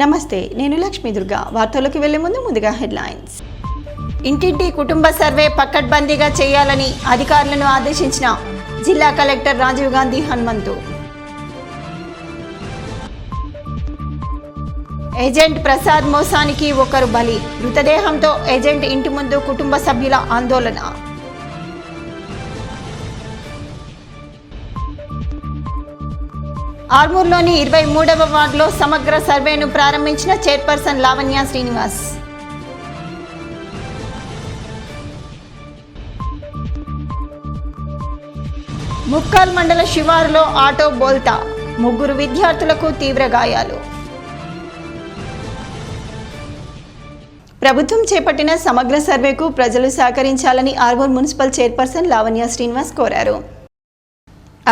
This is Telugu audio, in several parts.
నమస్తే, నేను లక్ష్మీ దుర్గా. వార్తలకు వెళ్లే ముందుగా హెడ్లైన్స్. ఇంటింటి కుటుంబ సర్వే పకడ్బందీగా చేయాలని అధికారులను ఆదేశించిన జిల్లా కలెక్టర్ రాజీవ్ గాంధీ హనుమంతు. ఏజెంట్ ప్రసాద్ మోసానికి ఒకరు బలి. మృతదేహంతో ఏజెంట్ ఇంటి ముందు కుటుంబ సభ్యుల ఆందోళన. ఆర్మూర్లోని 23వ వార్డులో సమగ్ర సర్వేను ప్రారంభించిన చైర్పర్సన్ లావణ్య శ్రీనివాస్. ముక్కాల్ మండల శివారులో ఆటో బోల్తా, 3 విద్యార్థులకు తీవ్ర గాయాలు. ప్రభుత్వం చేపట్టిన సమగ్ర సర్వేకు ప్రజలు సహకరించాలని ఆర్మూర్ మున్సిపల్ చైర్పర్సన్ లావణ్య శ్రీనివాస్ కోరారు.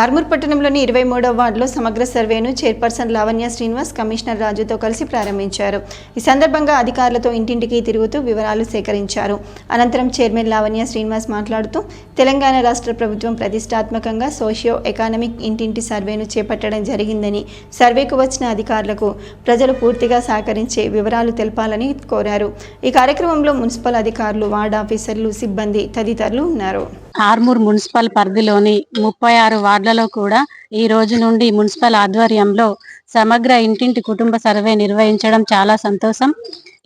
ఆర్మూర్ పట్టణంలోని 23వ వార్డులో సమగ్ర సర్వేను చైర్పర్సన్ లావణ్య శ్రీనివాస్ కమిషనర్ రాజుతో కలిసి ప్రారంభించారు. ఈ సందర్భంగా అధికారులతో ఇంటింటికి తిరుగుతూ వివరాలు సేకరించారు. అనంతరం చైర్మన్ లావణ్య శ్రీనివాస్ మాట్లాడుతూ తెలంగాణ రాష్ట్ర ప్రభుత్వం ప్రతిష్టాత్మకంగా సోషియో ఎకానమిక్ ఇంటింటి సర్వేను చేపట్టడం జరిగిందని, సర్వేకు వచ్చిన అధికారులకు ప్రజలు పూర్తిగా సహకరించే వివరాలు తెలపాలని కోరారు. ఈ కార్యక్రమంలో మున్సిపల్ అధికారులు, వార్డు ఆఫీసర్లు, సిబ్బంది తదితరులు ఉన్నారు. ఆర్మూర్ మున్సిపల్ పరిధిలోని 36 వార్డులలో కూడా ఈ రోజు నుండి మున్సిపల్ ఆధ్వర్యంలో సమగ్ర ఇంటింటి కుటుంబ సర్వే నిర్వహించడం చాలా సంతోషం.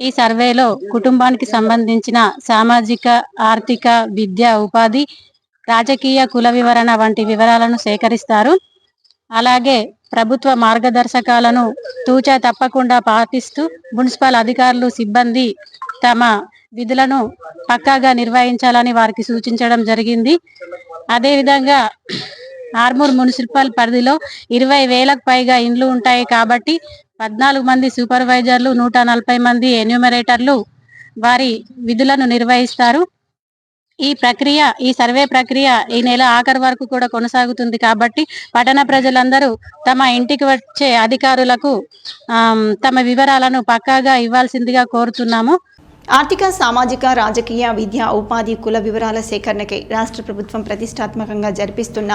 ఈ సర్వేలో కుటుంబానికి సంబంధించిన సామాజిక, ఆర్థిక, విద్య, ఉపాధి, రాజకీయ, కుల వివరణ వంటి వివరాలను సేకరిస్తారు. అలాగే ప్రభుత్వ మార్గదర్శకాలను తూచా తప్పకుండా పాటిస్తూ మున్సిపల్ అధికారులు, సిబ్బంది తమ విధులను పక్కాగా నిర్వహించాలని వారికి సూచించడం జరిగింది. అదేవిధంగా ఆర్మూర్ మున్సిపల్ పరిధిలో 20,000కు పైగా ఇండ్లు ఉంటాయి కాబట్టి 14 మంది సూపర్వైజర్లు, 140 మంది ఎన్యూమరేటర్లు వారి విధులను నిర్వహిస్తారు. ఈ సర్వే ప్రక్రియ ఈ నెల ఆఖరి వరకు కూడా కొనసాగుతుంది కాబట్టి పట్టణ ప్రజలందరూ తమ ఇంటికి వచ్చే అధికారులకు తమ వివరాలను పక్కాగా ఇవ్వాల్సిందిగా కోరుతున్నాము. ఆర్థిక, సామాజిక, రాజకీయ, విద్య, ఉపాధి, కుల వివరాల సేకరణకై రాష్ట్ర ప్రభుత్వం ప్రతిష్టాత్మకంగా జరిపిస్తున్న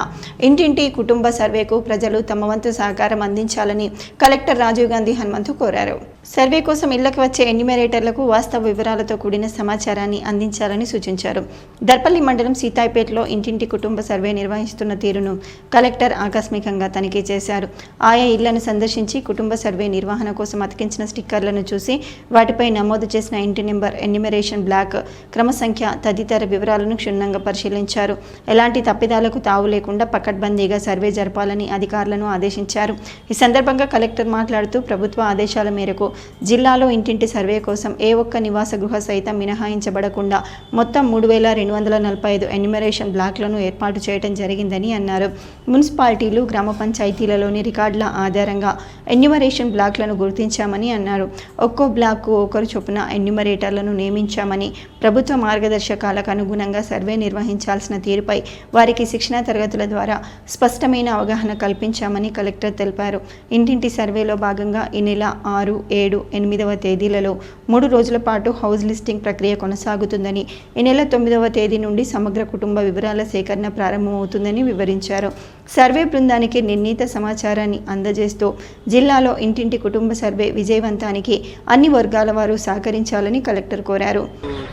ఇంటింటి కుటుంబ సర్వేకు ప్రజలు తమ వంతు సహకారం అందించాలని కలెక్టర్ రాజీవ్ గాంధీ హనుమంతు కోరారు. సర్వే కోసం ఇళ్లకు వచ్చే ఎన్యూమరేటర్లకు వాస్తవ వివరాలతో కూడిన సమాచారాన్ని అందించాలని సూచించారు. దర్పల్లి మండలం సీతాయిపేటలో ఇంటింటి కుటుంబ సర్వే నిర్వహిస్తున్న తీరును కలెక్టర్ ఆకస్మికంగా తనిఖీ చేశారు. ఆయా ఇళ్లను సందర్శించి కుటుంబ సర్వే నిర్వహణ కోసం అతికించిన స్టిక్కర్లను చూసి వాటిపై నమోదు చేసిన ఇంటి నెంబర్, ఎన్యూమరేషన్ బ్లాక్, క్రమ సంఖ్య తదితర వివరాలను క్షుణ్ణంగా పరిశీలించారు. ఎలాంటి తప్పిదాలకు తావు లేకుండా పకడ్బందీగా సర్వే జరపాలని అధికారులను ఆదేశించారు. ఈ సందర్భంగా కలెక్టర్ మాట్లాడుతూ ప్రభుత్వ ఆదేశాల మేరకు జిల్లాలో ఇంటింటి సర్వే కోసం ఏ ఒక్క నివాస గృహ సైతం మినహాయించబడకుండా మొత్తం 3,245 ఎన్యూమరేషన్ బ్లాక్లను ఏర్పాటు చేయడం జరిగిందని అన్నారు. మున్సిపాలిటీలు, గ్రామ పంచాయతీలలోని రికార్డుల ఆధారంగా ఎన్యూమరేషన్ బ్లాక్లను గుర్తించామని అన్నారు. ఒక్కో బ్లాక్కు ఒకరు చొప్పున ఎన్యూమరేటర్లను నియమించామని, ప్రభుత్వ మార్గదర్శకాలకు అనుగుణంగా సర్వే నిర్వహించాల్సిన తీరుపై వారికి శిక్షణా తరగతుల ద్వారా స్పష్టమైన అవగాహన కల్పించామని కలెక్టర్ తెలిపారు. ఇంటింటి సర్వేలో భాగంగా ఈ నెల 6, 7, 8వ తేదీలలో 3 రోజుల పాటు హౌస్ లిస్టింగ్ ప్రక్రియ కొనసాగుతుందని, ఈ నెల 9వ తేదీ నుండి సమగ్ర కుటుంబ వివరాల సేకరణ ప్రారంభమవుతుందని వివరించారు. సర్వే బృందానికి నిర్ణీత సమాచారాన్ని అందజేస్తూ జిల్లాలో ఇంటింటి కుటుంబ సర్వే విజయవంతానికి అన్ని వర్గాల వారు సహకరించాలని కలెక్టర్ కోరారు.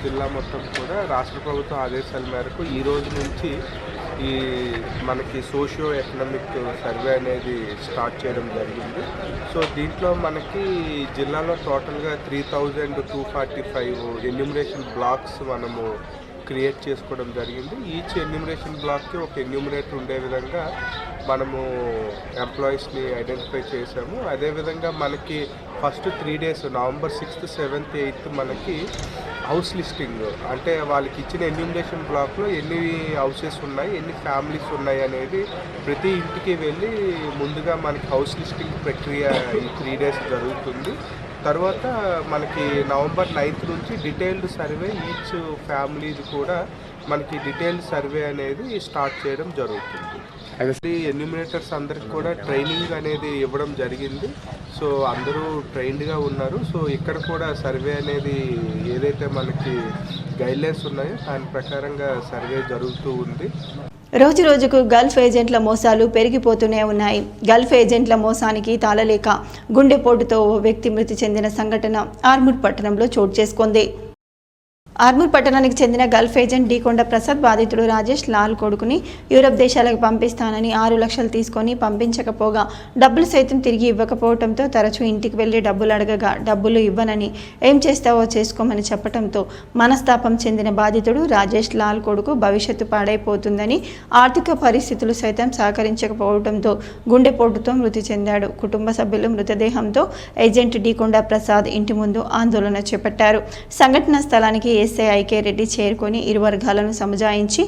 జిల్లా మొత్తం కూడా రాష్ట్ర ప్రభుత్వ ఆదేశాల మేరకు ఈ రోజు నుంచి మనకి సోషియో ఎకనామిక్ సర్వే అనేది స్టార్ట్ చేయడం జరిగింది. సో దీంట్లో మనకి జిల్లాలో టోటల్గా 3,245 ఎన్యూమరేషన్ బ్లాక్స్ మనము క్రియేట్ చేసుకోవడం జరిగింది. ఈచ్ ఎన్యూమరేషన్ బ్లాక్కి ఒక ఎన్యూమరేటర్ ఉండే విధంగా మనము ఎంప్లాయీస్ని ఐడెంటిఫై చేసాము. అదేవిధంగా మనకి first 3 days November 6th, 7th, 8th మనకి హౌస్ లిస్టింగ్, అంటే వాళ్ళకి ఇచ్చిన ఎన్యూమరేషన్ బ్లాక్లో ఎన్ని హౌసెస్ ఉన్నాయి, ఎన్ని ఫ్యామిలీస్ ఉన్నాయి అనేది ప్రతి ఇంటికి వెళ్ళి ముందుగా మనకి హౌస్ లిస్టింగ్ ప్రక్రియ ఈ 3 days జరుగుతుంది. తర్వాత మనకి నవంబర్ 9th నుంచి డీటెయిల్డ్ సర్వే ఈచ్ ఫ్యామిలీది కూడా మనకి డీటెయిల్డ్ సర్వే అనేది స్టార్ట్ చేయడం జరుగుతుంది. ఎన్యూమినేటర్స్ అందరికి కూడా ట్రైనింగ్ అనేది ఇవ్వడం జరిగింది. సో అందరూ ట్రైన్డ్గా ఉన్నారు. సో ఇక్కడ కూడా సర్వే అనేది ఏదైతే మనకి గైడ్లైన్స్ ఉన్నాయో దాని ప్రకారంగా సర్వే జరుగుతూ ఉంది. రోజు రోజుకు గల్ఫ్ ఏజెంట్ల మోసాలు పెరిగిపోతూనే ఉన్నాయి. గల్ఫ్ ఏజెంట్ల మోసానికి తాళలేక గుండెపోటుతో ఓ వ్యక్తి మృతి చెందిన సంఘటన ఆర్మూర్ పట్టణంలో చోటు చేసుకుంది. ఆర్మూర్ పట్టణానికి చెందిన గల్ఫ్ ఏజెంట్ డీకొండ ప్రసాద్ బాధితుడు రాజేష్ లాల్ కొడుకుని యూరప్ దేశాలకు పంపిస్తానని 6 లక్షలు తీసుకొని పంపించకపోగా డబ్బులు సైతం తిరిగి ఇవ్వకపోవడంతో తరచూ ఇంటికి వెళ్లి డబ్బులు అడగగా డబ్బులు ఇవ్వనని ఏం చేస్తావో చేసుకోమని చెప్పడంతో మనస్తాపం చెందిన బాధితుడు రాజేష్ లాల్ కొడుకు భవిష్యత్తు పాడైపోతుందని ఆర్థిక పరిస్థితులు సైతం సహకరించకపోవడంతో గుండెపోటుతో మృతి చెందాడు. కుటుంబ సభ్యులు మృతదేహంతో ఏజెంట్ డీకొండ ప్రసాద్ ఇంటి ముందు ఆందోళన చేపట్టారు. సంఘటన స్థలానికి ఎస్ఐ ఐకే రెడ్డి చేరుకొని ఇరు వర్గాలను సమజాయించి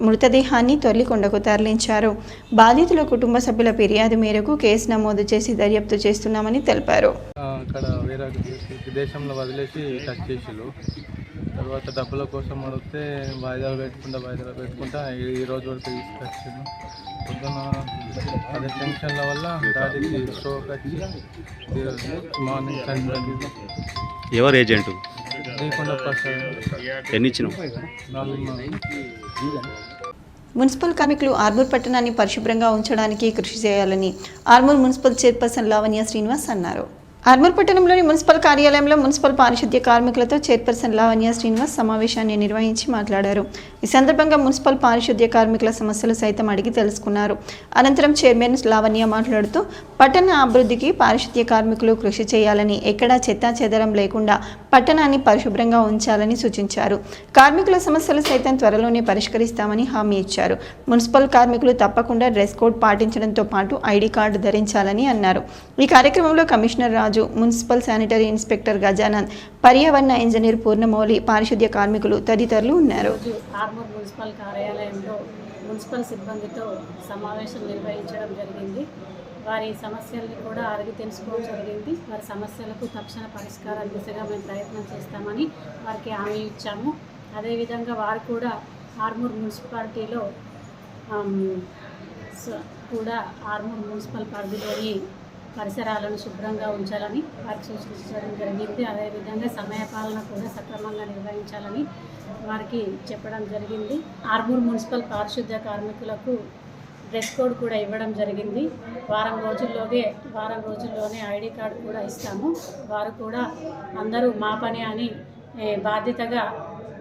మృతదేహాన్ని తొర్లికొండకు తరలించారు. బాధితుల కుటుంబ సభ్యుల ఫిర్యాదు మేరకు కేసు నమోదు చేసి దర్యాప్తు చేస్తున్నామని తెలిపారు. అక్కడ వేరే దేశంలో వదిలేసి టచ్ చేసిళ్ళు. తర్వాత డబ్బుల కోసం అడిగితే వాయిదాలు పెట్టుకుంటా ఈ రోజు వరకు తీసుకొచ్చాను. పొద్దున అదే టెన్షన్ల వల్ల డాడీకి స్ట్రోక్ వచ్చి మార్నింగ్ చనిపోయింది. ఎవరు ఏజెంట్? డీకొండ ప్రసాద్. ఎన్ని ఇచ్చినావు? 4. మున్సిపల్ కార్మికులు ఆర్మూర్ పట్టణాన్ని పరిశుభ్రంగా ఉంచడానికి కృషి చేయాలని ఆర్మూర్ మున్సిపల్ చైర్పర్సన్ లావణ్య శ్రీనివాస్ అన్నారు. ఆర్మూర్ పట్టణంలోని మున్సిపల్ కార్యాలయంలో మున్సిపల్ పారిశుద్ధ్య కార్మికులతో చైర్పర్సన్ లావణ్య శ్రీనివాస్ సమావేశాన్ని నిర్వహించి మాట్లాడారు. ఈ సందర్భంగా మున్సిపల్ పారిశుద్ధ్య కార్మికుల సమస్యలు సైతం అడిగి తెలుసుకున్నారు. అనంతరం చైర్మన్ లావణ్య మాట్లాడుతూ పట్టణ అభివృద్ధికి పారిశుద్ధ్య కార్మికులు కృషి చేయాలని, ఎక్కడా చెత్తా చెదరం లేకుండా పట్టణాన్ని పరిశుభ్రంగా ఉంచాలని సూచించారు. కార్మికుల సమస్యలు సైతం త్వరలోనే పరిష్కరిస్తామని హామీ ఇచ్చారు. మున్సిపల్ కార్మికులు తప్పకుండా డ్రెస్ కోడ్ పాటించడంతో పాటు ఐడి కార్డు ధరించాలని అన్నారు. ఈ కార్యక్రమంలో కమిషనర్ రాజు, మున్సిపల్ శానిటరీ ఇన్స్పెక్టర్ గజానంద్, పర్యావరణ ఇంజనీర్ పూర్ణమౌళి, పారిశుద్ధ్య కార్మికులు తదితరులు ఉన్నారు. ఆర్మూర్ మున్సిపల్ కార్యాలయంలో మున్సిపల్ సిబ్బందితో సమావేశం నిర్వహించడం జరిగింది. వారి సమస్యల్ని కూడా అడిగి తెలుసుకోవడం జరిగింది. వారి సమస్యలకు తక్షణ పరిష్కారం దిశగా మేము ప్రయత్నం చేస్తామని వారికి హామీ ఇచ్చాము. అదేవిధంగా వారు కూడా ఆర్మూర్ మున్సిపాలిటీలో కూడా ఆర్మూర్ మున్సిపల్ పరిధిలోని పరిసరాలను శుభ్రంగా ఉంచాలని వారికి సూచించడం జరిగింది. అదేవిధంగా సమయపాలన కూడా సక్రమంగా నిర్వహించాలని వారికి చెప్పడం జరిగింది. ఆర్మూర్ మున్సిపల్ పారిశుద్ధ్య కార్మికులకు డ్రెస్ కోడ్ కూడా ఇవ్వడం జరిగింది. వారం రోజుల్లోనే ఐడి కార్డు కూడా ఇస్తాము. వారు కూడా అందరూ మా పని అని బాధ్యతగా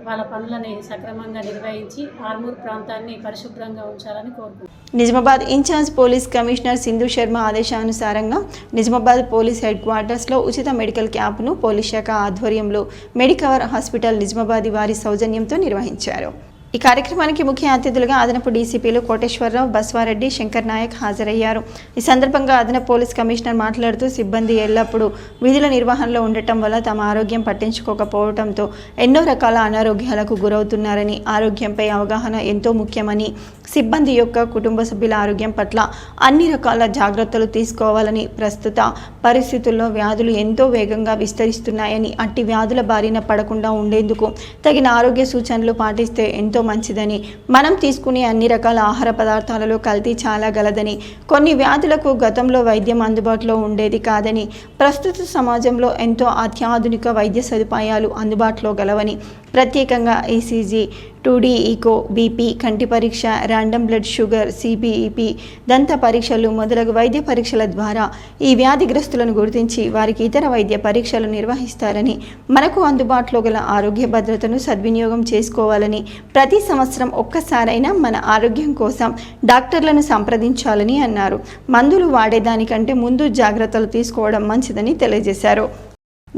వాళ్ళ పనులని సక్రమంగా నిర్వహించి ఆర్మూర్ ప్రాంతాన్ని పరిశుభ్రంగా ఉంచాలని కోరుకుంటున్నాను. Nizamabad incharge police commissioner Sindhu Sharma ఆదేశానుసారంగా నిజామాబాద్ పోలీస్ హెడ్ క్వార్టర్స్లో ఉచిత మెడికల్ క్యాంపును పోలీస్ శాఖ ఆధ్వర్యంలో మెడికవర్ హాస్పిటల్ నిజామాబాద్ వారి సౌజన్యంతో నిర్వహించారు. ఈ కార్యక్రమానికి ముఖ్య అతిథులుగా అదనపు డీసీపీలు కోటేశ్వరరావు, బస్వారెడ్డి, శంకర్ నాయక్ హాజరయ్యారు. ఈ సందర్భంగా అదనపు పోలీస్ కమిషనర్ మాట్లాడుతూ సిబ్బంది ఎల్లప్పుడూ విధుల నిర్వహణలో ఉండటం వల్ల తమ ఆరోగ్యం పట్టించుకోకపోవడంతో ఎన్నో రకాల అనారోగ్యాలకు గురవుతున్నారని, ఆరోగ్యంపై అవగాహన ఎంతో ముఖ్యమని, సిబ్బంది యొక్క కుటుంబ సభ్యుల ఆరోగ్యం పట్ల అన్ని రకాల జాగ్రత్తలు తీసుకోవాలని, ప్రస్తుత పరిస్థితుల్లో వ్యాధులు ఎంతో వేగంగా విస్తరిస్తున్నాయని, అట్టి వ్యాధుల బారిన పడకుండా ఉండేందుకు తగిన ఆరోగ్య సూచనలు పాటిస్తే ఎంతో మంచిదని, మనం తీసుకునే అన్ని రకాల ఆహార పదార్థాలలో కల్తీ చాలా గలదని, కొన్ని వ్యాధులకు గతంలో వైద్యం అందుబాటులో ఉండేది కాదని, ప్రస్తుత సమాజంలో ఎంతో అత్యాధునిక వైద్య సదుపాయాలు అందుబాటులో గలవని, ప్రత్యేకంగా ఈసీజీ, 2D ఈకో, బీపీ, కంటి పరీక్ష, ర్యాండమ్ బ్లడ్ షుగర్, సిబిఈపి, దంత పరీక్షలు మొదలగు వైద్య పరీక్షల ద్వారా ఈ వ్యాధిగ్రస్తులను గుర్తించి వారికి ఇతర వైద్య పరీక్షలు నిర్వహిస్తారని, మనకు అందుబాటులో గల ఆరోగ్య భద్రతను సద్వినియోగం చేసుకోవాలని, ప్రతి సంవత్సరం ఒక్కసారైనా మన ఆరోగ్యం కోసం డాక్టర్లను సంప్రదించాలని అన్నారు. మందులు వాడేదానికంటే ముందు జాగ్రత్తలు తీసుకోవడం మంచిదని తెలియజేశారు.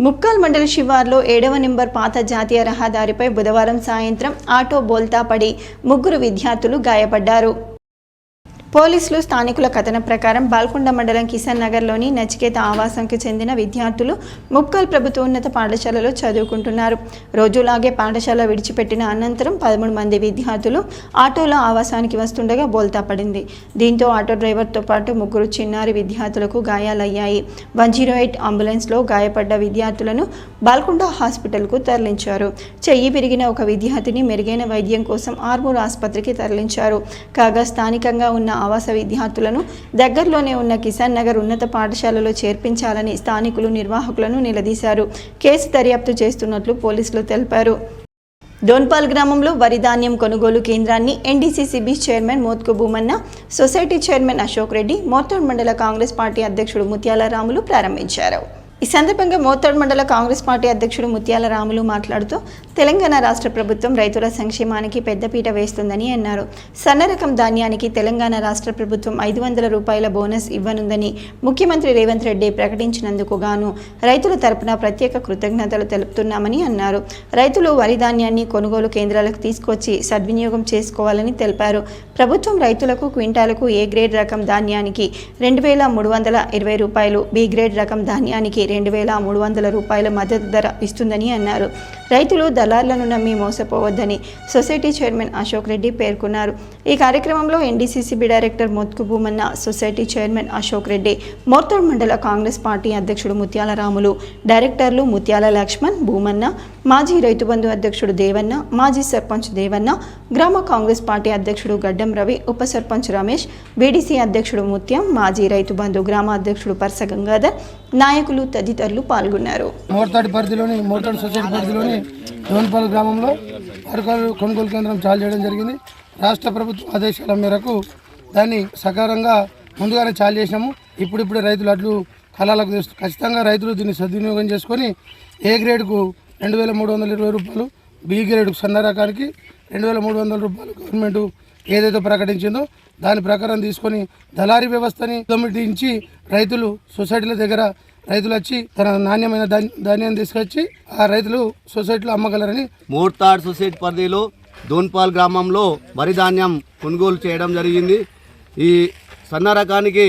ముక్కాల్ మండల శివార్లో 7వ నెంబర్ పాత జాతీయ రహదారిపై బుధవారం సాయంత్రం ఆటో బోల్తా పడి 3 విద్యార్థులు గాయపడ్డారు. పోలీసులు స్థానికుల కథనం ప్రకారం బాల్కొండ మండలం కిషన్ నగర్లోని నచికేత ఆవాసంకు చెందిన విద్యార్థులు ముక్కల్ ప్రభుత్వ ఉన్నత పాఠశాలలో చదువుకుంటున్నారు. రోజులాగే పాఠశాల విడిచిపెట్టిన అనంతరం 13 మంది విద్యార్థులు ఆటోలో ఆవాసానికి వస్తుండగా బోల్తా పడింది. దీంతో ఆటో డ్రైవర్తో పాటు 3 చిన్నారి విద్యార్థులకు గాయాలయ్యాయి. 108 అంబులెన్స్లో గాయపడ్డ విద్యార్థులను బాల్కొండ హాస్పిటల్కు తరలించారు. చెయ్యి విరిగిన ఒక విద్యార్థిని మెరుగైన వైద్యం కోసం ఆర్మూర్ ఆసుపత్రికి తరలించారు. కాగా స్థానికంగా ఉన్న ఆవాస విద్యార్థులను దగ్గరలోనే ఉన్న కిసాన్ నగర్ ఉన్నత పాఠశాలలో చేర్పించాలని స్థానికులు నిర్వాహకులను నిలదీశారు. కేసు దర్యాప్తు చేస్తున్నట్లు పోలీసులు తెలిపారు. డోన్పాల్ గ్రామంలో వరి ధాన్యం కొనుగోలు కేంద్రాన్ని NDCCB chairman Mothku Bhumanna, society chairman Ashok Reddy, Mortad మండల కాంగ్రెస్ పార్టీ అధ్యక్షుడు ముత్యాల రాములు ప్రారంభించారు. ఈ సందర్భంగా మోర్తాడ్ మండల కాంగ్రెస్ పార్టీ అధ్యక్షుడు ముత్యాల రాములు మాట్లాడుతూ తెలంగాణ రాష్ట్ర ప్రభుత్వం రైతుల సంక్షేమానికి పెద్దపీట వేస్తుందని అన్నారు. సన్న రకం ధాన్యానికి తెలంగాణ రాష్ట్ర ప్రభుత్వం 500 రూపాయల బోనస్ ఇవ్వనుందని ముఖ్యమంత్రి రేవంత్ రెడ్డి ప్రకటించినందుకు గాను రైతుల తరపున ప్రత్యేక కృతజ్ఞతలు తెలుపుతున్నామని అన్నారు. రైతులు వరి ధాన్యాన్ని కొనుగోలు కేంద్రాలకు తీసుకొచ్చి సద్వినియోగం చేసుకోవాలని తెలిపారు. ప్రభుత్వం రైతులకు క్వింటాలకు ఏ గ్రేడ్ రకం ధాన్యానికి 2320 రూపాయలు, బి గ్రేడ్ రకం ధాన్యానికి 2300 రూపాయల మద్దతు ధర ఇస్తుందని అన్నారు. రైతులు దళార్లను నమ్మి మోసపోవద్దని సొసైటీ చైర్మన్ అశోక్ రెడ్డి పేర్కొన్నారు. ఈ కార్యక్రమంలో NDCCB director Mothku Bhumanna, society chairman Ashok Reddy, Mortad మండల కాంగ్రెస్ పార్టీ అధ్యక్షుడు ముత్యాల రాములు, డైరెక్టర్లు ముత్యాల లక్ష్మణ్, భూమన్న, మాజీ రైతు బంధు అధ్యక్షుడు దేవన్న, మాజీ సర్పంచ్ దేవన్న, గ్రామ కాంగ్రెస్ పార్టీ అధ్యక్షుడు గడ్డం రవి, ఉప సర్పంచ్ రమేష్, బీడీసీ అధ్యక్షుడు ముత్యం, మాజీ రైతు బంధు గ్రామ అధ్యక్షుడు పర్స గంగాధర్, నాయకులు తదితరులు పాల్గొన్నారు. మోర్తాడ్ సొసైటీ పరిధిలోని డోన్పాల్ గ్రామంలో వరి కొనుగోలు కేంద్రం చాలు చేయడం జరిగింది. రాష్ట్ర ప్రభుత్వ ఆదేశాల మేరకు దాన్ని సకారంగా ముందుగానే చాలు చేసినాము. ఇప్పుడిప్పుడే రైతులు అడ్లు కళాలకు తెస్తూ ఖచ్చితంగా రైతులు దీన్ని సద్వినియోగం చేసుకొని ఏ గ్రేడ్కు 2320 రూపాయలు, బి గ్రేడ్ సన్న రకానికి 2300 రూపాయలు గవర్నమెంట్ ఏదైతే ప్రకటించిందో దాని ప్రకారం తీసుకొని దళారీ వ్యవస్థని దొమ్మిటించి రైతులు సొసైటీల దగ్గర రైతులు వచ్చి తన నాణ్యమైన ధాన్యాన్ని తీసుకొచ్చి ఆ రైతులు సొసైటీలో అమ్మగలరని మోర్తాడ్ సొసైటీ పరిధిలో దోన్పాల్ గ్రామంలో వరి ధాన్యం కొనుగోలు చేయడం జరిగింది. ఈ సన్న రకానికి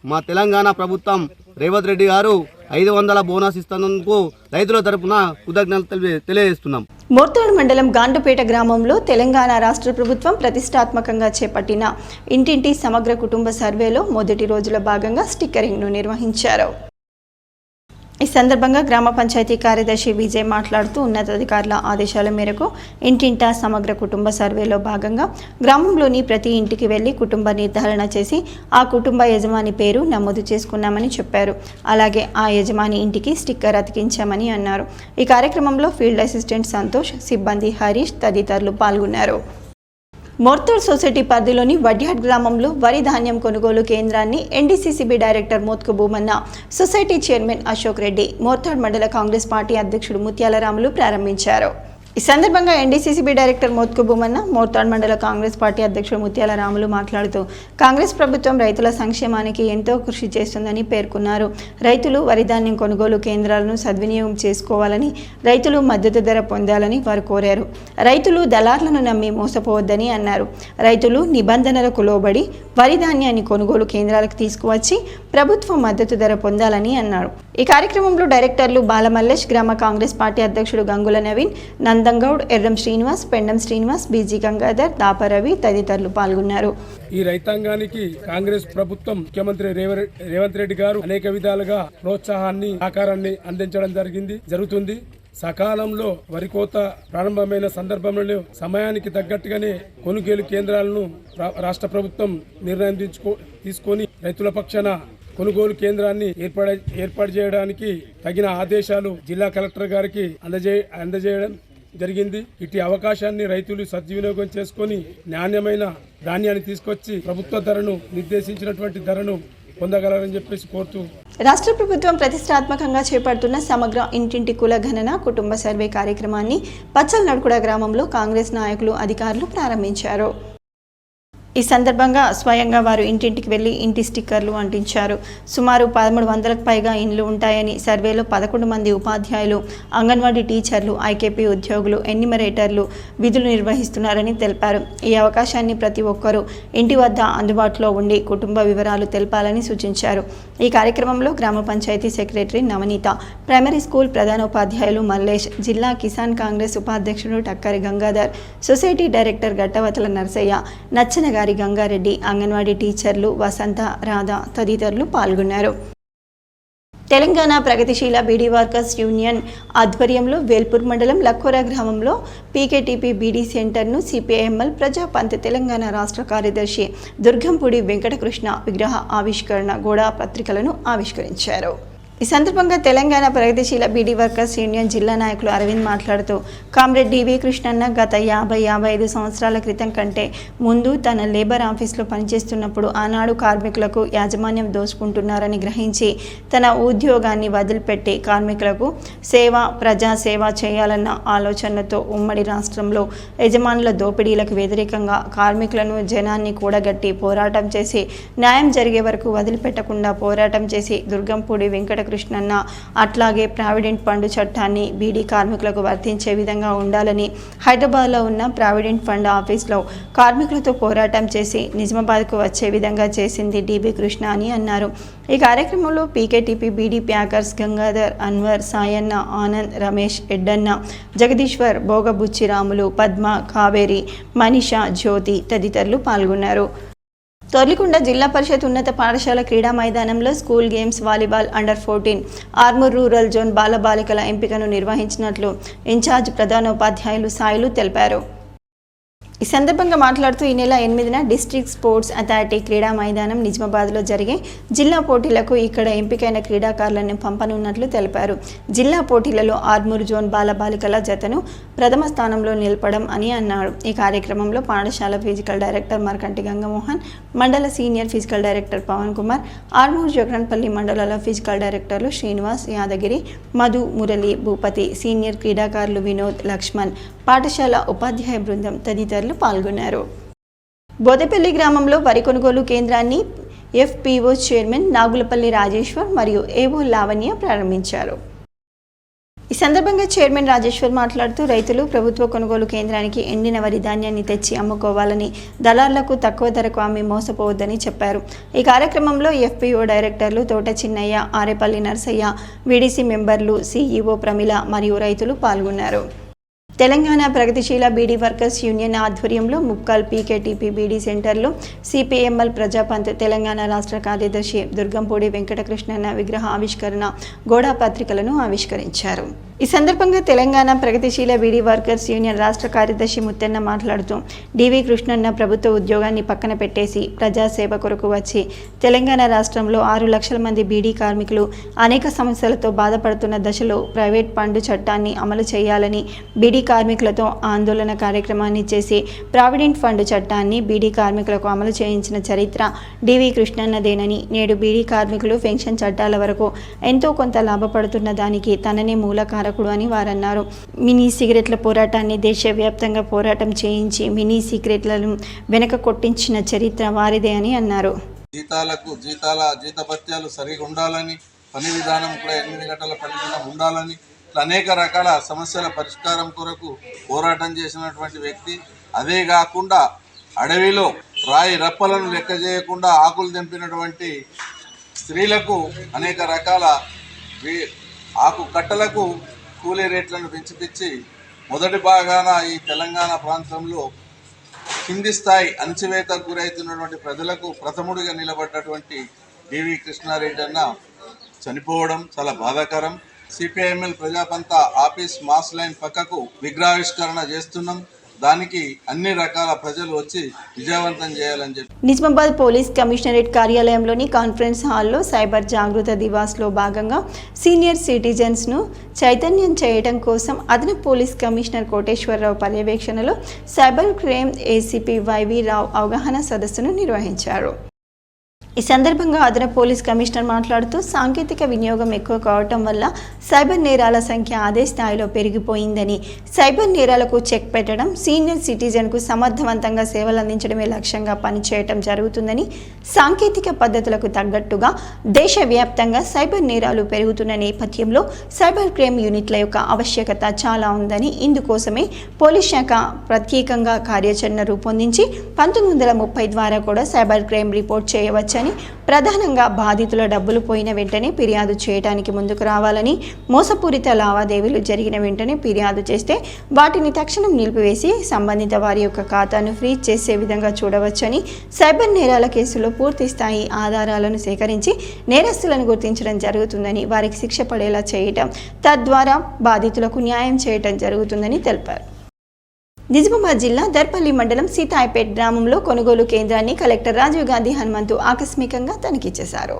మా తెలంగాణ ప్రభుత్వం రేవంత్ రెడ్డి గారు 500 బోనస్ ఇస్తున్నందుకు రైతుల తరపున కృతజ్ఞతలు తెలియజేస్తున్నాం. మోర్తాడ్ మండలం గాండుపేట గ్రామంలో తెలంగాణ రాష్ట్ర ప్రభుత్వం ప్రతిష్టాత్మకంగా చేపట్టిన ఇంటింటి సమగ్ర కుటుంబ సర్వేలో మొదటి రోజుల భాగంగా స్టిక్కరింగ్ను నిర్వహించారు. ఈ సందర్భంగా గ్రామ పంచాయతీ కార్యదర్శి విజయ్ మాట్లాడుతూ ఉన్నతాధికారుల ఆదేశాల మేరకు ఇంటింటా సమగ్ర కుటుంబ సర్వేలో భాగంగా గ్రామంలోని ప్రతి ఇంటికి వెళ్లి కుటుంబ నిర్ధారణ చేసి ఆ కుటుంబ యజమాని పేరు నమోదు చేసుకున్నామని చెప్పారు. అలాగే ఆ యజమాని ఇంటికి స్టిక్కర్ అతికించామని అన్నారు. ఈ కార్యక్రమంలో ఫీల్డ్ అసిస్టెంట్ సంతోష్, సిబ్బంది హరీష్ తదితరులు పాల్గొన్నారు. మోర్తాడ్ సొసైటీ పరిధిలోని వడ్యాడ్ గ్రామంలో వరి ధాన్యం కొనుగోలు కేంద్రాన్ని NDCCB director Mothku Bhumanna, society chairman Ashok Reddy, Mortad మండల కాంగ్రెస్ పార్టీ అధ్యక్షుడు ముత్యాల రాములు ప్రారంభించారు. ఈ సందర్భంగా ఎన్డీసీసీబీ డైరెక్టర్ మోత్కు భూమన్న, మోర్తాడ్ మండల కాంగ్రెస్ పార్టీ అధ్యక్షుడు ముత్యాల రాములు మాట్లాడుతూ కాంగ్రెస్ ప్రభుత్వం రైతుల సంక్షేమానికి ఎంతో కృషి చేస్తుందని పేర్కొన్నారు. రైతులు వరి ధాన్యం కొనుగోలు కేంద్రాలను సద్వినియోగం చేసుకోవాలని, రైతులు మద్దతు ధర పొందాలని వారు కోరారు. రైతులు దళార్లను నమ్మి మోసపోవద్దని అన్నారు. రైతులు నిబంధనలకు లోబడి వరి ధాన్యాన్ని కొనుగోలు కేంద్రాలకు తీసుకువచ్చి ప్రభుత్వ మద్దతు ధర పొందాలని అన్నారు. ఈ కార్యక్రమంలో డైరెక్టర్లు బాలమల్లేష్, గ్రామ కాంగ్రెస్ పార్టీ అధ్యక్షుడు గంగుల నవీన్, నందంగౌడ్, ఎర్రం శ్రీనివాస్, పెండం శ్రీనివాస్, బీజీ గంగాధర్, దాపరవి తదితరులు పాల్గొన్నారు. ఈ రైతాంగానికి కాంగ్రెస్ ప్రభుత్వం, ముఖ్యమంత్రి రేవంత్ రెడ్డి గారు అనేక విధాలుగా ప్రోత్సాహాన్ని, సహకారాన్ని అందించడం జరుగుతుంది. సకాలంలో వరి కోత ప్రారంభమైన సందర్భంలో సమయానికి తగ్గట్టుగానే కొనుగోలు కేంద్రాలను రాష్ట్ర ప్రభుత్వం నిర్ణయం తీసుకొని రైతుల పక్షాన కొనుగోలు కేంద్రాన్ని ఏర్పాటు చేయడానికి తగిన ఆదేశాలు జిల్లా కలెక్టర్ గారికి అందజేయడం జరిగింది. ఇటు అవకాశాన్ని రైతులు సద్వినియోగం చేసుకొని నాణ్యమైన ధాన్యాన్ని తీసుకొచ్చి ప్రభుత్వ ధరను, నిర్దేశించినటువంటి ధరను పొందగలరని చెప్పేసి కోరుతూ రాష్ట్ర ప్రభుత్వం ప్రతిష్టాత్మకంగా చేపడుతున్న సమగ్ర ఇంటింటి కుల గణన కుటుంబ సర్వే కార్యక్రమాన్ని పచ్చల్నడుకుడ గ్రామంలో కాంగ్రెస్ నాయకులు, అధికారులు ప్రారంభించారు. ఈ సందర్భంగా స్వయంగా వారు ఇంటింటికి వెళ్లి ఇంటి స్టిక్కర్లు అంటించారు. సుమారు 1300కు పైగా ఇండ్లు ఉంటాయని, సర్వేలో 11 మంది ఉపాధ్యాయులు, అంగన్వాడీ టీచర్లు, ఐకేపీ ఉద్యోగులు, ఎన్యూమరేటర్లు విధులు నిర్వహిస్తున్నారని తెలిపారు. ఈ అవకాశాన్ని ప్రతి ఒక్కరూ ఇంటి వద్ద అందుబాటులో ఉండి కుటుంబ వివరాలు తెలపాలని సూచించారు. ఈ కార్యక్రమంలో గ్రామ పంచాయతీ సెక్రటరీ నవనీత, ప్రైమరీ స్కూల్ ప్రధానోపాధ్యాయులు మల్లేష్, జిల్లా కిసాన్ కాంగ్రెస్ ఉపాధ్యక్షుడు టక్కరి గంగాధర్, సొసైటీ డైరెక్టర్ గట్టవతల నర్సయ్య, నచ్చనగారి గంగారెడ్డి, అంగన్వాడీ టీచర్లు వసంత, రాధ తదితరులు పాల్గొన్నారు. తెలంగాణ ప్రగతిశీల బీడీ వర్కర్స్ యూనియన్ ఆధ్వర్యంలో వేల్పూర్ మండలం లక్కోరా గ్రామంలో పీకేటీపీ బీడీ సెంటర్ను సిపిఐఎంఎల్ ప్రజాపంత్ తెలంగాణ రాష్ట్ర కార్యదర్శి దుర్గంపూడి వెంకటకృష్ణ విగ్రహ ఆవిష్కరణ గోడా పత్రికలను ఆవిష్కరించారు. ఈ ఈ సందర్భంగా తెలంగాణ ప్రగతిశీల బీడీ వర్కర్స్ యూనియన్ జిల్లా నాయకులు అరవింద్ మాట్లాడుతూ కామ్రేడ్ డివి కృష్ణన్న గత 50-55 సంవత్సరాల క్రితం కంటే ముందు తన లేబర్ ఆఫీస్లో పనిచేస్తున్నప్పుడు ఆనాడు కార్మికులకు యాజమాన్యం దోచుకుంటున్నారని గ్రహించి తన ఉద్యోగాన్ని వదిలిపెట్టి కార్మికులకు ప్రజాసేవ చేయాలన్న ఆలోచనతో ఉమ్మడి రాష్ట్రంలో యజమానుల దోపిడీలకు వ్యతిరేకంగా కార్మికులను జనాన్ని కూడగట్టి పోరాటం చేసి న్యాయం జరిగే వరకు వదిలిపెట్టకుండా పోరాటం చేసి దుర్గంపూడి వెంకటకృష్ణన్న అట్లాగే ప్రావిడెంట్ ఫండ్ చట్టాన్ని బీడీ కార్మికులకు వర్తించే విధంగా ఉండాలని హైదరాబాద్లో ఉన్న ప్రావిడెంట్ ఫండ్ ఆఫీస్లో కార్మికులతో పోరాటం చేసి నిజామాబాద్కు వచ్చే విధంగా చేసింది డిబి కృష్ణ అని అన్నారు. ఈ కార్యక్రమంలో పీకేటీపీ బీడీ ప్యాకర్స్ గంగాధర్, అన్వర్, సాయన్న, ఆనంద్, రమేష్, ఎడ్డన్న, జగదీశ్వర్, భోగబుచ్చి రాములు, పద్మ, కావేరి, మనీషా, జ్యోతి తదితరులు పాల్గొన్నారు. తొర్లికొండ జిల్లా పరిషత్ ఉన్నత పాఠశాల క్రీడా మైదానంలో స్కూల్ గేమ్స్ వాలీబాల్ అండర్-14 ఆర్మూర్ రూరల్ జోన్ బాలబాలికల ఎంపికను నిర్వహించినట్లు ఇన్ఛార్జ్ ప్రధానోపాధ్యాయులు సాయిలు తెలిపారు. ఈ సందర్భంగా మాట్లాడుతూ ఈ నెల 8న డిస్ట్రిక్ట్ స్పోర్ట్స్ అథారిటీ క్రీడా మైదానం నిజామాబాద్లో జరిగే జిల్లా పోటీలకు ఇక్కడ ఎంపికైన క్రీడాకారులను పంపనున్నట్లు తెలిపారు. జిల్లా పోటీలలో ఆర్మూర్ జోన్ బాలబాలికల జతను ప్రథమ స్థానంలో నిలపడం అని అన్నారు. ఈ కార్యక్రమంలో పాఠశాల ఫిజికల్ డైరెక్టర్ మర్కంటి గంగమోహన్, మండల senior physical director Pavan Kumar, Armoor Jaganpalli మండలాల ఫిజికల్ డైరెక్టర్లు శ్రీనివాస్, యాదగిరి, మధు, మురళి, భూపతి, సీనియర్ క్రీడాకారులు వినోద్, లక్ష్మణ్, పాఠశాల ఉపాధ్యాయ బృందం తదితరులు పాల్గొన్నారు. బోదెపల్లి గ్రామంలో వరి కొనుగోలు కేంద్రాన్ని ఎఫ్పిఓ చైర్మన్ నాగులపల్లి రాజేశ్వర్ మరియు ఏవో లావణ్య ప్రారంభించారు. ఈ సందర్భంగా చైర్మన్ రాజేశ్వర్ మాట్లాడుతూ రైతులు ప్రభుత్వ కొనుగోలు కేంద్రానికి ఎండిన వరి ధాన్యాన్ని తెచ్చి అమ్ముకోవాలని, దళార్లకు తక్కువ ధరకు అమ్మి మోసపోవద్దని చెప్పారు. ఈ కార్యక్రమంలో ఎఫ్పిఓ డైరెక్టర్లు తోట చిన్నయ్య, ఆరేపల్లి నర్సయ్య, వీడీసీ మెంబర్లు, సిఈఓ ప్రమిళ మరియు రైతులు పాల్గొన్నారు. తెలంగాణ ప్రగతిశీల బీడీ వర్కర్స్ యూనియన్ ఆధ్వర్యంలో ముక్కాల్ పీకేటీపీ బీడీ సెంటర్లో సిపిఎంఎల్ ప్రజాపంత్ తెలంగాణ రాష్ట్ర కార్యదర్శి దుర్గంపూడి వెంకటకృష్ణన్న విగ్రహ ఆవిష్కరణ గోడా పత్రికలను ఆవిష్కరించారు. ఈ సందర్భంగా తెలంగాణ ప్రగతిశీల బీడీ వర్కర్స్ యూనియన్ రాష్ట్ర కార్యదర్శి ముత్తెన్న మాట్లాడుతూ డివి కృష్ణన్న ప్రభుత్వ ఉద్యోగాన్ని పక్కన పెట్టేసి ప్రజాసేవ కొరకు వచ్చి తెలంగాణ రాష్ట్రంలో 6 లక్షల మంది బీడీ కార్మికులు అనేక సమస్యలతో బాధపడుతున్న దశలో ప్రైవేట్ ఫండ్ చట్టాన్ని అమలు చేయాలని బీడీ కార్మికులతో ఆందోళన కార్యక్రమాన్ని చేసి ప్రావిడెంట్ ఫండ్ చట్టాన్ని బీడీ కార్మికులకు అమలు చేయించిన చరిత్ర డివి కృష్ణన్నదేనని, నేడు బీడీ కార్మికులు పెన్షన్ చట్టాల వరకు ఎంతో కొంత లాభపడుతున్న దానికి తననే మూలకారకుడు అని వారన్నారు. మినీ సిగరెట్ల పోరాటాన్ని దేశవ్యాప్తంగా పోరాటం చేయించి మినీ సిగరెట్లను వెనక కొట్టించిన చరిత్ర వారిదే అని అన్నారు. జీతభత్యాలు సరిగా ఉండాలని, పని విధానం కూడా 8 గంటల పని దినం ఉండాలని, అనేక రకాల సమస్యల పరిష్కారం కొరకు పోరాటం చేసినటువంటి వ్యక్తి. అదే కాకుండా అడవిలో రాయి రప్పలను లెక్క చేయకుండా ఆకులు తెంపినటువంటి స్త్రీలకు అనేక రకాల ఆకు కట్టలకు కూలీ రేట్లను పెంచిపిచ్చి మొదటి భాగాన ఈ తెలంగాణ ప్రాంతంలో కింది స్థాయి అణచివేతకు గురవుతున్నటువంటి ప్రజలకు ప్రథముడిగా నిలబడ్డటువంటి డివి కృష్ణారెడ్డి అన్న చనిపోవడం చాలా బాధాకరం. సిపిఐఎంఎల్ ప్రజాపంత ఆఫీస్ మాస్ లైన్ పక్కకు విగ్రహావిష్కరణ చేస్తున్నాం. దానికి అన్ని రకాల ప్రజలు వచ్చి విజయవంతం చేయాలని చెప్పి నిజామాబాద్ పోలీస్ కమిషనరేట్ కార్యాలయంలోని కాన్ఫరెన్స్ హాల్లో సైబర్ జాగృత దివాస్లో భాగంగా సీనియర్ సిటిజన్స్ను చైతన్యం చేయడం కోసం అదనపు పోలీస్ కమిషనర్ కోటేశ్వరరావు పర్యవేక్షణలో సైబర్ క్రైమ్ ఏసీపీ వైవి రావు అవగాహన సదస్సును నిర్వహించారు. ఈ సందర్భంగా అదనపు పోలీస్ కమిషనర్ మాట్లాడుతూ సాంకేతిక వినియోగం ఎక్కువ కావటం వల్ల సైబర్ నేరాల సంఖ్య అదే స్థాయిలో పెరిగిపోయిందని, సైబర్ నేరాలకు చెక్ పెట్టడం, సీనియర్ సిటిజన్కు సమర్థవంతంగా సేవలు అందించడమే లక్ష్యంగా పనిచేయటం జరుగుతుందని, సాంకేతిక పద్ధతులకు తగ్గట్టుగా దేశవ్యాప్తంగా సైబర్ నేరాలు పెరుగుతున్న నేపథ్యంలో సైబర్ క్రైమ్ యూనిట్ల యొక్క ఆవశ్యకత చాలా ఉందని, ఇందుకోసమే పోలీస్ శాఖ ప్రత్యేకంగా కార్యాచరణ రూపొందించి 1930 ద్వారా కూడా సైబర్ క్రైమ్ రిపోర్ట్ చేయవచ్చని, ప్రధానంగా బాధితుల డబ్బులు పోయిన వెంటనే ఫిర్యాదు చేయడానికి ముందుకు రావాలని, మోసపూరిత లావాదేవీలు జరిగిన వెంటనే ఫిర్యాదు చేస్తే వాటిని తక్షణం నిలిపివేసి సంబంధిత వారి యొక్క ఖాతాను ఫ్రీజ్ చేసే విధంగా చూడవచ్చని, సైబర్ నేరాల కేసులో పూర్తి స్థాయి ఆధారాలను సేకరించి నేరస్తులను గుర్తించడం జరుగుతుందని, వారికి శిక్ష పడేలా చేయటం, తద్వారా బాధితులకు న్యాయం చేయటం జరుగుతుందని తెలిపారు. నిజామాబాద్ జిల్లా దర్పల్లి మండలం సీతాయిపేట్ గ్రామంలో కొనుగోలు కేంద్రాన్ని కలెక్టర్ రాజీవ్ గాంధీ హనుమంతు ఆకస్మికంగా తనిఖీ చేశారు.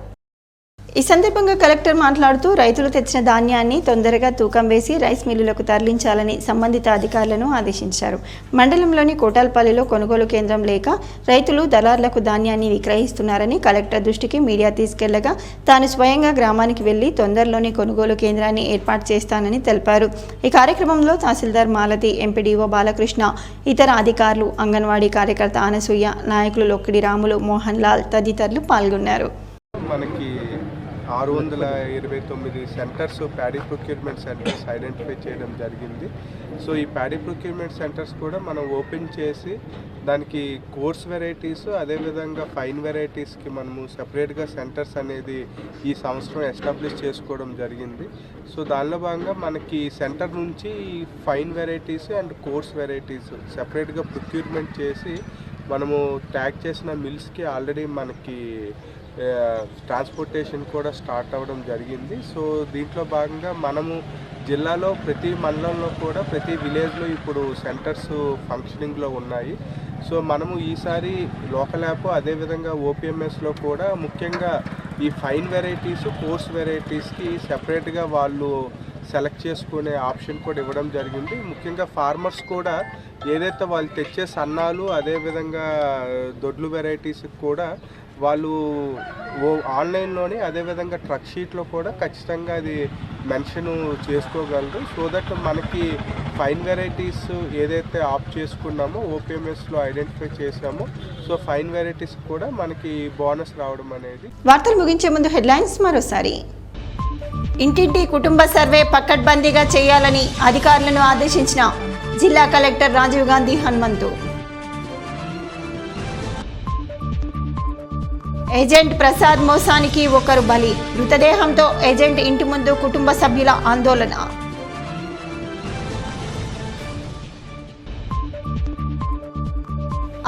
ఈ సందర్భంగా కలెక్టర్ మాట్లాడుతూ రైతులు తెచ్చిన ధాన్యాన్ని తొందరగా తూకం వేసి రైస్ మిల్లులకు తరలించాలని సంబంధిత అధికారులను ఆదేశించారు. మండలంలోని కోటాల్పల్లిలో కొనుగోలు కేంద్రం లేక రైతులు దళార్లకు ధాన్యాన్ని విక్రయిస్తున్నారని కలెక్టర్ దృష్టికి మీడియా తీసుకెళ్లగా తాను స్వయంగా గ్రామానికి వెళ్లి తొందరలోని కొనుగోలు కేంద్రాన్ని ఏర్పాటు చేస్తానని తెలిపారు. ఈ కార్యక్రమంలో తహసీల్దార్ మాలతి, ఎంపీడీఓ బాలకృష్ణ, ఇతర అధికారులు, అంగన్వాడీ కార్యకర్త అనసూయ, నాయకులు లొక్కిడి రాములు, మోహన్ లాల్ తదితరులు పాల్గొన్నారు. మనకి 629 centres paddy procurement centres identify చేయడం జరిగింది. సో ఈ ప్యాడీ ప్రొక్యూర్మెంట్ సెంటర్స్ కూడా మనం ఓపెన్ చేసి దానికి కోర్స్ వెరైటీస్ అదేవిధంగా ఫైన్ వెరైటీస్కి మనము సెపరేట్గా సెంటర్స్ అనేది ఈ సంవత్సరం ఎస్టాబ్లిష్ చేసుకోవడం జరిగింది. సో దానిలో భాగంగా మనకి సెంటర్ నుంచి fine varieties and course varieties సెపరేట్గా ప్రొక్యూర్మెంట్ చేసి మనము ట్యాగ్ చేసిన మిల్స్కి ఆల్రెడీ మనకి ట్రాన్స్పోర్టేషన్ కూడా స్టార్ట్ అవ్వడం జరిగింది. సో దీంట్లో భాగంగా మనము జిల్లాలో ప్రతి మండలంలో కూడా ప్రతి విలేజ్లో ఇప్పుడు సెంటర్స్ ఫంక్షనింగ్లో ఉన్నాయి. సో మనము ఈసారి లోకల్ యాప్ అదేవిధంగా ఓపీఎంఎస్లో కూడా ముఖ్యంగా ఈ ఫైన్ వెరైటీస్, కోర్స్ వెరైటీస్కి సెపరేట్గా వాళ్ళు సెలెక్ట్ చేసుకునే ఆప్షన్ కూడా ఇవ్వడం జరిగింది. ముఖ్యంగా ఫార్మర్స్ కూడా ఏదైతే వాళ్ళు తెచ్చే సన్నాలు అదేవిధంగా దొడ్లు వెరైటీస్కి కూడా వాళ్ళు ఆన్లైన్లోనే అదేవిధంగా ట్రక్ షీట్లో కూడా ఖచ్చితంగా అది మెన్షన్ చేసుకోగలరు. సో దట్ మనకి ఫైన్ వెరైటీస్ ఏదైతే ఆప్ చేసుకున్నామో ఓపీఎంఎస్లో ఐడెంటిఫై చేసామో సో ఫైన్ వెరైటీస్ కూడా మనకి బోనస్ రావడం అనేది. వార్తలు ముగించే ముందు హెడ్లైన్స్ మరోసారి. ఇంటింటి కుటుంబ సర్వే పకడ్బందీగా చేయాలని అధికారులను ఆదేశించిన జిల్లా కలెక్టర్ రాజీవ్ గాంధీ హనుమంతు. ఏజెంట్ ప్రసాద్ మోసానికి ఒకరు బలి, మృతదేహంతో ఏజెంట్ ఇంటి ముందు కుటుంబ సభ్యుల ఆందోళన.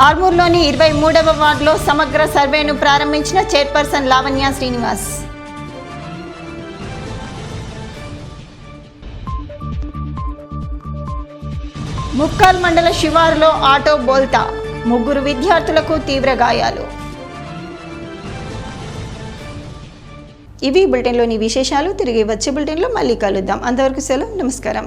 ఆర్మూర్లోని 23వ వార్డులో సమగ్ర సర్వేను ప్రారంభించిన చైర్పర్సన్ లావణ్య శ్రీనివాస్. ముక్కాల్ మండల శివారులో ఆటో బోల్తా, 3 విద్యార్థులకు తీవ్ర గాయాలు. ఇవి బులెటిన్లోని విశేషాలు. తిరిగి వచ్చే బులెటిన్లో మళ్ళీ కలుద్దాం. అంతవరకు సెలవు. నమస్కారం.